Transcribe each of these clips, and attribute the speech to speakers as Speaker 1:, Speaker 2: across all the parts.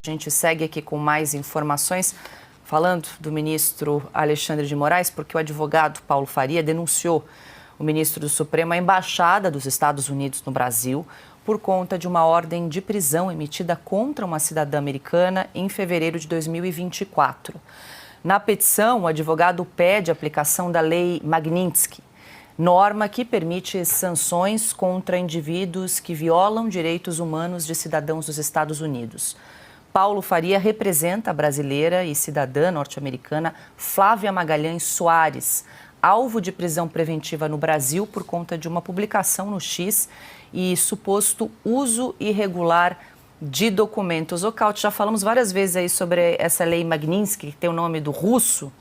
Speaker 1: A gente segue aqui com mais informações, falando do ministro Alexandre de Moraes, porque o advogado Paulo Faria denunciou o ministro do Supremo à Embaixada dos Estados Unidos no Brasil por conta de uma ordem de prisão emitida contra uma cidadã americana em fevereiro de 2024. Na petição, o advogado pede a aplicação da Lei Magnitsky, norma que permite sanções contra indivíduos que violam direitos humanos de cidadãos dos Estados Unidos. Paulo Faria representa a brasileira e cidadã norte-americana Flávia Magalhães Soares, alvo de prisão preventiva no Brasil por conta de uma publicação no X e suposto uso irregular de documentos. Ô, Caute, já falamos várias vezes aí sobre essa lei Magnitsky, que tem o nome do russo,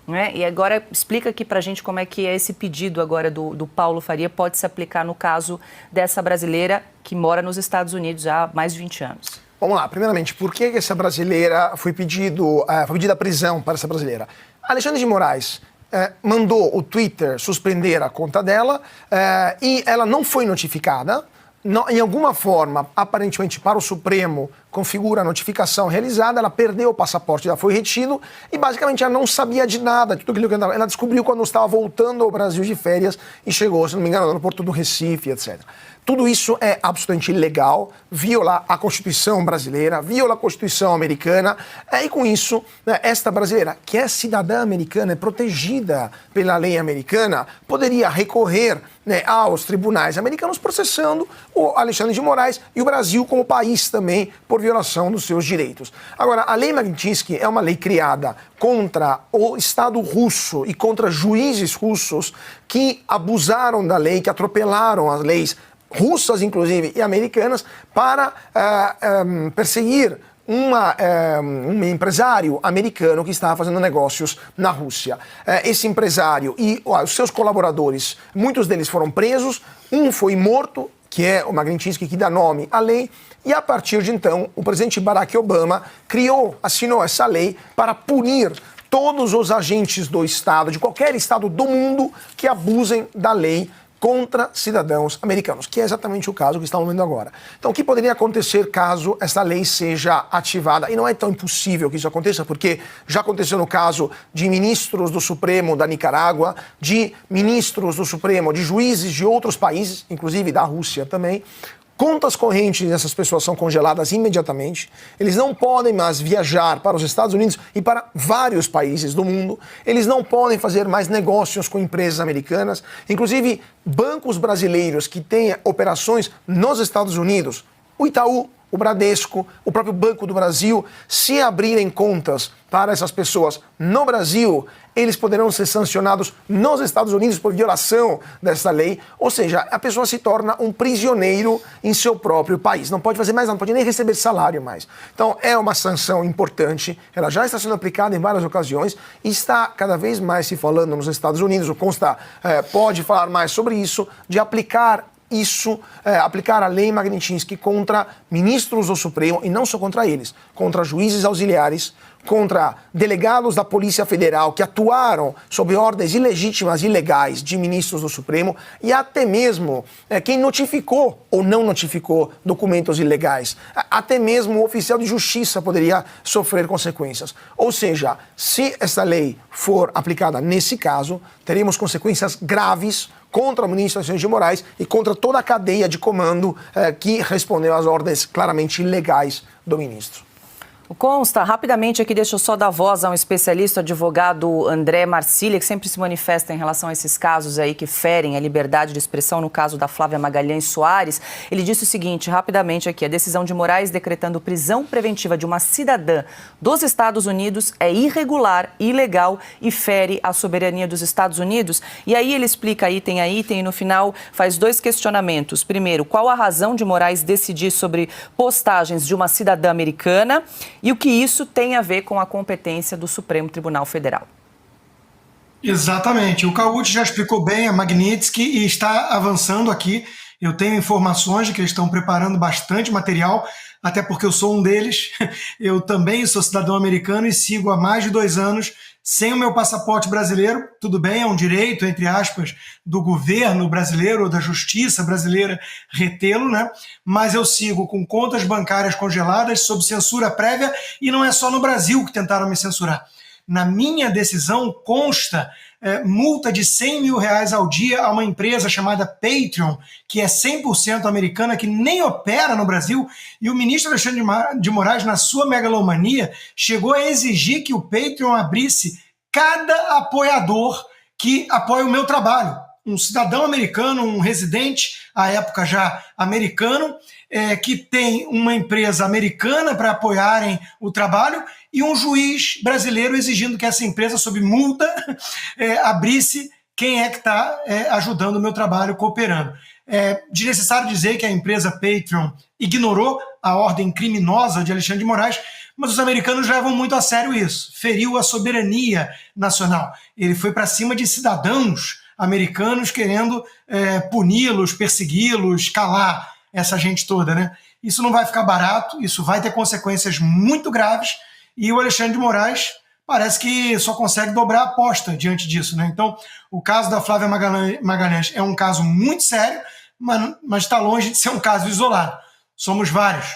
Speaker 1: né? E agora explica aqui pra gente como é que é esse pedido agora do Paulo Faria pode se aplicar no caso dessa brasileira que mora nos Estados Unidos já há mais de 20 anos.
Speaker 2: Vamos lá, primeiramente, por que essa brasileira foi pedida a prisão para essa brasileira? Alexandre de Moraes mandou o Twitter suspender a conta dela e ela não foi notificada. Em alguma forma, aparentemente para o Supremo, configura a notificação realizada, ela perdeu o passaporte, já foi retido e basicamente ela não sabia de nada, de tudo aquilo que ela descobriu quando estava voltando ao Brasil de férias e chegou, se não me engano, no aeroporto do Recife, etc. Tudo isso é absolutamente ilegal, viola a Constituição brasileira, viola a Constituição americana, e com isso, esta brasileira, que é cidadã americana, é protegida pela lei americana, poderia recorrer aos tribunais americanos processando o Alexandre de Moraes e o Brasil como país também por violação dos seus direitos. Agora, a lei Magnitsky é uma lei criada contra o Estado russo e contra juízes russos que abusaram da lei, que atropelaram as leis russas, inclusive, e americanas, para perseguir um empresário americano que estava fazendo negócios na Rússia. Esse empresário e os seus colaboradores, muitos deles foram presos, um foi morto, que é o Magnitsky, que dá nome à lei, e a partir de então, o presidente Barack Obama assinou essa lei para punir todos os agentes do Estado, de qualquer Estado do mundo, que abusem da lei contra cidadãos americanos, que é exatamente o caso que estamos vendo agora. Então, o que poderia acontecer caso essa lei seja ativada? E não é tão impossível que isso aconteça, porque já aconteceu no caso de ministros do Supremo da Nicarágua, de ministros do Supremo, de juízes de outros países, inclusive da Rússia também. Contas correntes dessas pessoas são congeladas imediatamente. Eles não podem mais viajar para os Estados Unidos e para vários países do mundo. Eles não podem fazer mais negócios com empresas americanas. Inclusive, bancos brasileiros que têm operações nos Estados Unidos, o Itaú, o Bradesco, o próprio Banco do Brasil, se abrirem contas para essas pessoas no Brasil, eles poderão ser sancionados nos Estados Unidos por violação dessa lei. Ou seja, a pessoa se torna um prisioneiro em seu próprio país. Não pode fazer mais nada, não pode nem receber salário mais. Então, é uma sanção importante. Ela já está sendo aplicada em várias ocasiões e está cada vez mais se falando nos Estados Unidos. O Consta pode falar mais sobre isso, de aplicar a lei Magnitsky contra ministros do Supremo, e não só contra eles, contra juízes auxiliares, contra delegados da Polícia Federal que atuaram sob ordens ilegítimas e ilegais de ministros do Supremo, e até mesmo quem notificou ou não notificou documentos ilegais. Até mesmo o oficial de justiça poderia sofrer consequências. Ou seja, se essa lei for aplicada nesse caso, teremos consequências graves contra o ministro Alexandre de Moraes e contra toda a cadeia de comando que respondeu às ordens claramente ilegais do ministro.
Speaker 1: Consta, rapidamente aqui, deixa eu só dar voz a um especialista, o advogado André Marcília, que sempre se manifesta em relação a esses casos aí que ferem a liberdade de expressão, no caso da Flávia Magalhães Soares. Ele disse o seguinte, rapidamente aqui, a decisão de Moraes decretando prisão preventiva de uma cidadã dos Estados Unidos é irregular, ilegal e fere a soberania dos Estados Unidos. E aí ele explica item a item e no final faz dois questionamentos. Primeiro, qual a razão de Moraes decidir sobre postagens de uma cidadã americana? E o que isso tem a ver com a competência do Supremo Tribunal Federal?
Speaker 3: Exatamente. O Caute já explicou bem a Magnitsky e está avançando aqui. Eu tenho informações de que eles estão preparando bastante material, até porque eu sou um deles. Eu também sou cidadão americano e sigo há mais de 2 anos sem o meu passaporte brasileiro, tudo bem, é um direito, entre aspas, do governo brasileiro ou da justiça brasileira retê-lo, né? Mas eu sigo com contas bancárias congeladas, sob censura prévia, e não é só no Brasil que tentaram me censurar. Na minha decisão consta multa de R$100 mil ao dia a uma empresa chamada Patreon, que é 100% americana, que nem opera no Brasil, e o ministro Alexandre de Moraes, na sua megalomania, chegou a exigir que o Patreon abrisse cada apoiador que apoia o meu trabalho. Um cidadão americano, um residente, à época já americano, que tem uma empresa americana para apoiarem o trabalho, e um juiz brasileiro exigindo que essa empresa, sob multa, abrisse quem é que está ajudando o meu trabalho, cooperando. É desnecessário dizer que a empresa Patreon ignorou a ordem criminosa de Alexandre de Moraes, mas os americanos levam muito a sério isso. Feriu a soberania nacional. Ele foi para cima de cidadãos americanos querendo puni-los, persegui-los, calar essa gente toda, né? Isso não vai ficar barato, isso vai ter consequências muito graves, e o Alexandre de Moraes parece que só consegue dobrar a aposta diante disso, né? Então, o caso da Flávia Magalhães é um caso muito sério, mas está longe de ser um caso isolado. Somos vários.